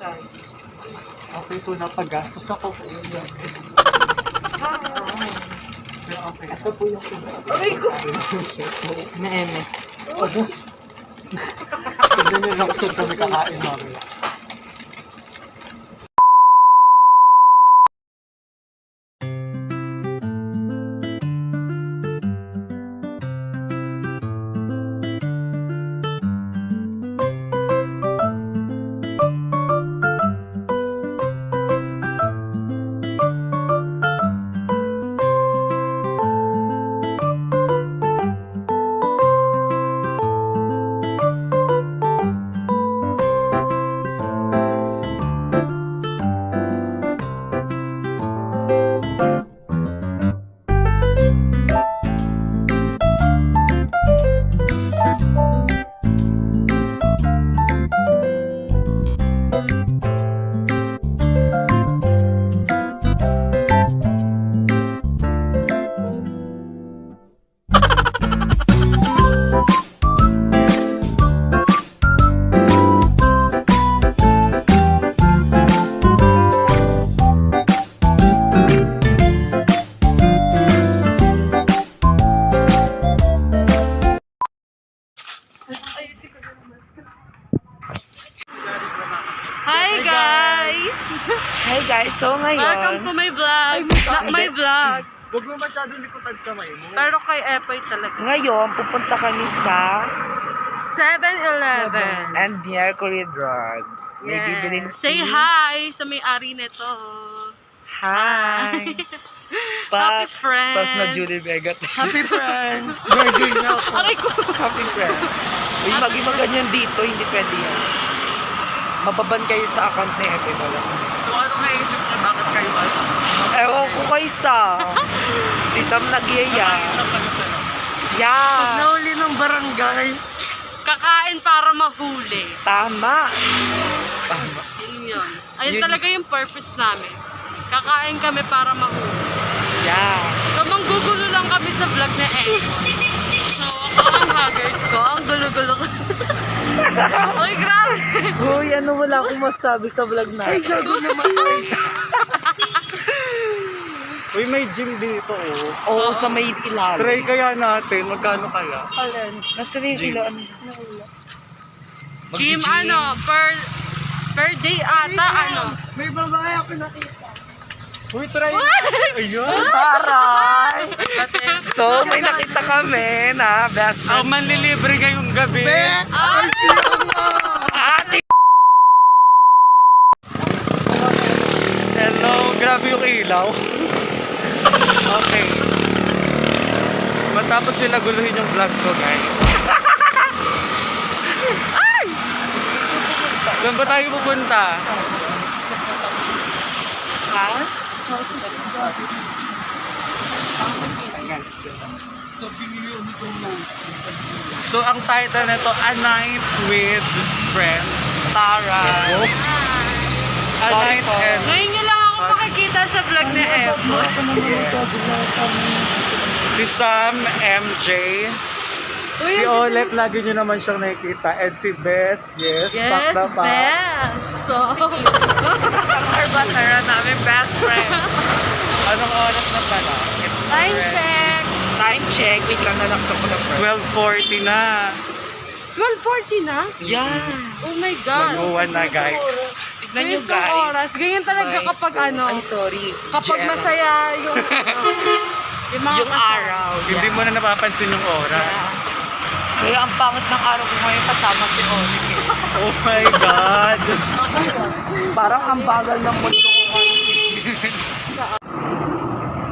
Okay, so napagastos ako. Pero okay. Ito po yung Aray ko! na eme. Tignan niyo lang saan kami kakain namin. Hi guys! Hi guys, so ngayon, Welcome to my vlog! Not my vlog! Huwag mo masyadong likutad kamay mo. Pero kay Epoy talaga. ngayon pupunta kami sa 7-Eleven. and Mercury Drug. May bibilin Say hi sa may-ari nito. Hi! Happy friends! Tapos na Julie Vegat. Happy friends! Burger na ako. Aray ko! Happy friend. Uy, mag-ganyan dito, hindi pwede yan. Mababan kayo sa account ni Epe wala. So ano naisip niya? Bakit kayo ano? Ewan ko kay Sam. Si Sam nagyaya. Yeah. Nauli ng barangay. Kakain para mahuli. Tama. Yun. Ayun talaga yung purpose namin. Kakain kami para mahuli. Yeah. So, manggugulo lang kami sa vlog na So, ako ang haggard ko. Ang gulo-gulo ko. Uy, grabe! Uy, ano wala akong masabi sa vlog na. Ay, gago naman. Uy, may gym dito oh. Oo, sa may ilalim. Try kaya natin. Magkano kaya? Alin? Nasa na yung Gym. ilan? Gym, ano, per day ata, ano. May babae ako nakita. Uy, try. Ayun. Taray! So, may nakita kami na best Ako friend. manlilibre ngayong gabi. Ay, Ate! Hello, grabe yung ilaw. Okay. Matapos sila guluhin yung vlog ko, guys. Ay! Saan ba tayo pupunta? Ha? So, ang title nito, A Night with Friends. Sarah. A Sorry Night po. and... ngayon nyo lang ako makikita sa vlog ni Epoy. Si Sam, MJ. Si Olet, lagi nyo naman siyang nakikita. And si Best, yes, Yes, pack na pa. best! So, Our namin best friend. Anong oras na pala? It's time check! Time check. Wait lang na lang sa pag-friend. 12:40 na. 12:40 na? Yeah. Oh my God! Mag-uwan na, guys. Tignan nyo Bilis ng guys. oras. Ganyan talaga My kapag God. ano, Ay, sorry. kapag GL. masaya yung, yung mga Yung kasama. araw. Hindi mo na napapansin yung oras. Kaya ang pangit ng araw ko ngayon kasama si Oli. Oh my God! Parang ang bagal ng mundo ko ngayon.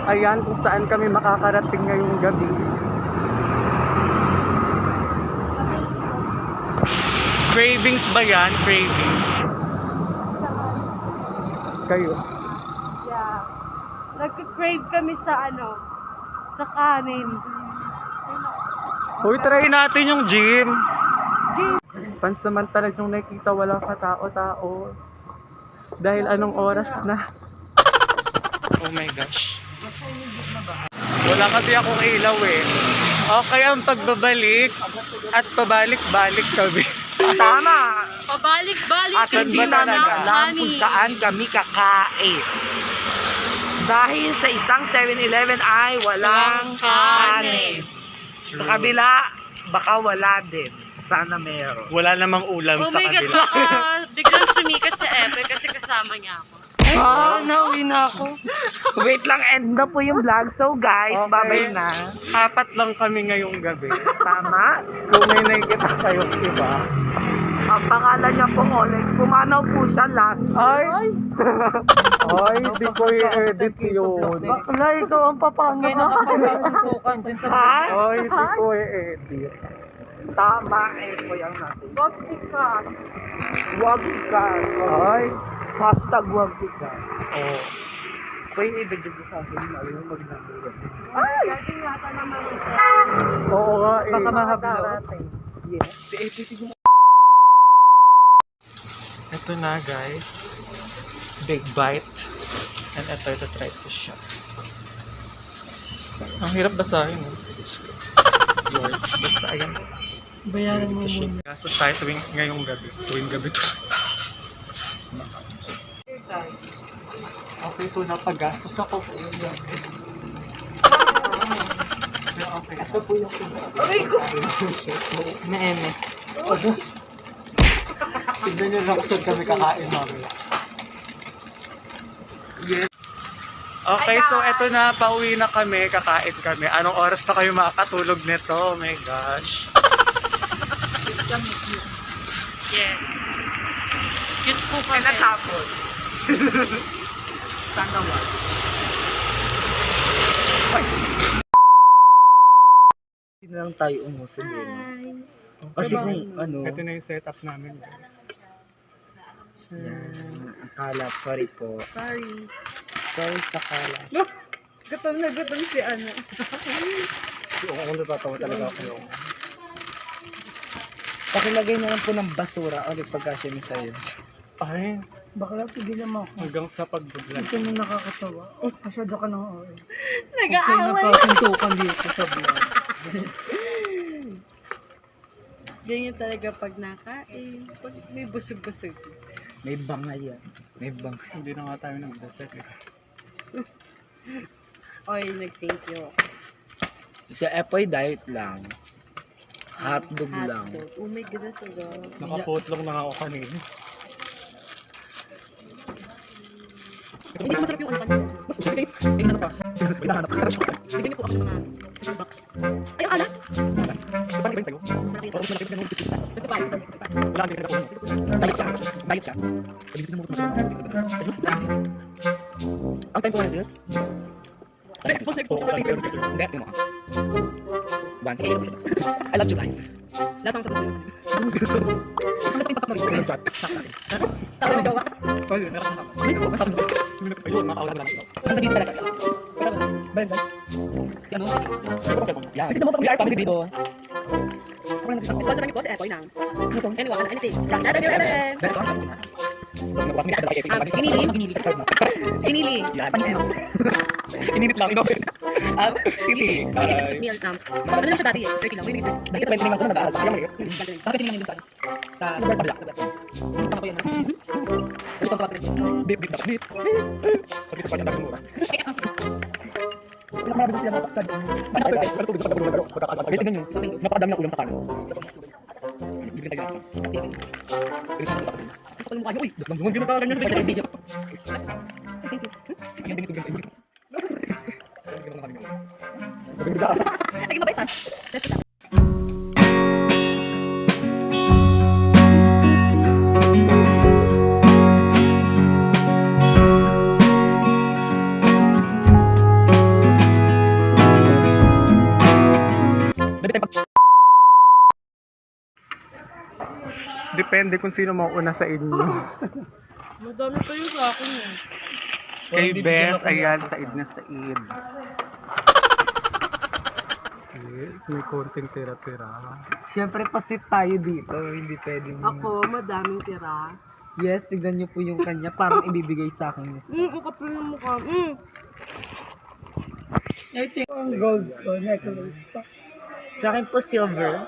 Ayan kung saan kami makakarating ngayong gabi. Cravings ba yan? Cravings? Kayo? Yeah. Nagka-crave kami sa ano, sa kanin. Uy, try natin yung gym. Gym. Pansamantalang yung nakikita walang katao-tao. Dahil anong oras na? Oh my gosh. Wala kasi akong ilaw eh. Okay ang pagbabalik at pabalik-balik kami. Tama! Pabalik-balik At hindi sila namin ng alam kung honey. saan kami kakain. Dahil sa isang 7-Eleven ay walang kanin. Sa kabila, baka wala din. Sana meron. Wala namang ulam Oh sa my God, kabila. baka biglang sumikat sa Epe kasi kasama niya ako. Nauwi na ako. Wait lang, end na po yung vlog. So guys, Okay. babay na. 4 lang kami ngayong gabi. Tama? Kung may nakikita kayong iba. Ang pangalan niya po Oleg. Pumanaw po siya last. Ay! Ay, di ko i-edit yun. Bakla, ikaw ang papano Kaya ba? nakapagkasuntukan dun sa Ha? Ay, di ko i-edit. Tama, eh po yung natin. Wag ka. Wag ka. Ay! Hashtag wag ka. Oh. Pwede idagdag sa akin na yung mag-number. Galing yata naman. Oo nga eh. Baka mahablo. Yes. Si Epi, Ito na guys. Big bite. And ito try ko siya. Ang hirap basahin. It's yours. Basta ayan. bayaran mo muna. Gastos tayo ngayong gabi. Tuwing gabi to. Okay, so napagastos ako. Okay. Ito po yung na eme. Tignan nyo lang kung saan kami kakain mamaya. Yes. Okay, so eto na, pauwi na kami, kakain kami. Anong oras na kayo makakatulog nito? Oh my gosh. Yes. Cute po kami. Natapos. Sana wag. Hindi na lang tayo umusog din. Kasi kung ano, Ito na yung setup namin, guys. yan, ang kalat. Sorry po. Sorry. Sorry sa kalat. Gutom na gutom si ano. Kung ako natatawa talaga ako yung... Pakilagay na lang po ng basura ulit pagkasya mo sa'yo. Ay, Bakla, pigilan mo ako. hanggang sa pag-vlog. Ito mo nakakatawa. Masyado ka nang OA. Nag-aaway. Nagkakuntukan dito sa vlog. Ganyan talaga pag nakain. Pag may busog-busog. May banga yan. May banga. Hindi na nga tayo nag-dessert eh. Oy, nag-thank you. Sa Epoy diet lang. Hotdog lang. Hotdog. Oh my goodness, so good. Nakapotlong na nga ako kanina. Hindi ko masarap yung ano kanina. Ay, ano pa? Bibili po ako ng mga box. Ay, ang alat! Malaki ito. Ito pa. Diet siya. Ang time po na this? Expose na. Hindi, mo ka. One, I love you guys. Lasang sa gusto. Ano Ano yung patak mo rin? Tama na gawa. Ayun, makakawalan lang ito. Ang sabihin talaga. Bayan, guys. Ano? Yan. We are family dito. Sponsor niyo po si Epoy ng anyone, anything. From WWM. Inili. Yan. Panis mo. Ininit lang, inopen. At, hindi. Meal Ano lang siya dati eh. 30 lang. May minute. Bakit 20 lang ako nag-aaral pa? Kaya Bakit hindi lang yung sa Sa pabila. tama ko yun. Ito pa rin. Beep, beep, beep. Sabi sa kanya, mura. Wala marami siya matakad. Wait, tingnan nyo. Napakadami ng ulam sa kanin. Bibili tayo ng isa. Ako yung mukha niyo. Uy, Hindi mo kakaroon nyo. Pwede yung video. Ang hindi ito. Ay, mabait ha. Let's go. Depende kung sino mauna sa inyo. Madami pa yung sa akin eh. Kay Bes, ayan, Said na Said. Yes, may konting tira-tira. Siyempre, pasit tayo dito. Hindi pwedeng... Ako, madaming tira. Yes, tignan nyo po yung kanya. Parang ibibigay sa akin. Ang kapal ng mukha. I think ang gold ko, necklace pa. Sa akin po, silver.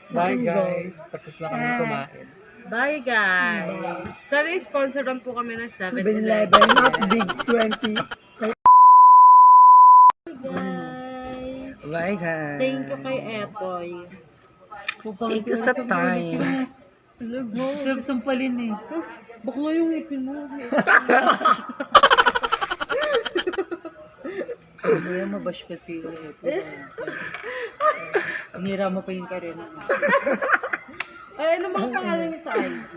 Bye guys. Tapos na kami kumain. Bye, guys. Sana sponsor lang po kami ng 7-Eleven, 7-Eleven. not Big 20. Guys. Bye guys. Thank you kay Epoy. Thank you sa time. Sarap sampalin eh. Bakla yung ipin mo. Kaya mabash pa sila ito. Nira mo pa yung karir mo. Ay, ano mga pangalan niyo sa IG?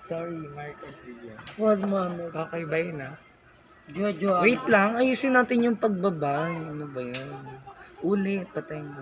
Sorry, Mark and Ria. Word moment. Okay, bye na. Jojo. Wait lang, ayusin natin yung pagbaba. Ano ba yan? Ulit, patay mo.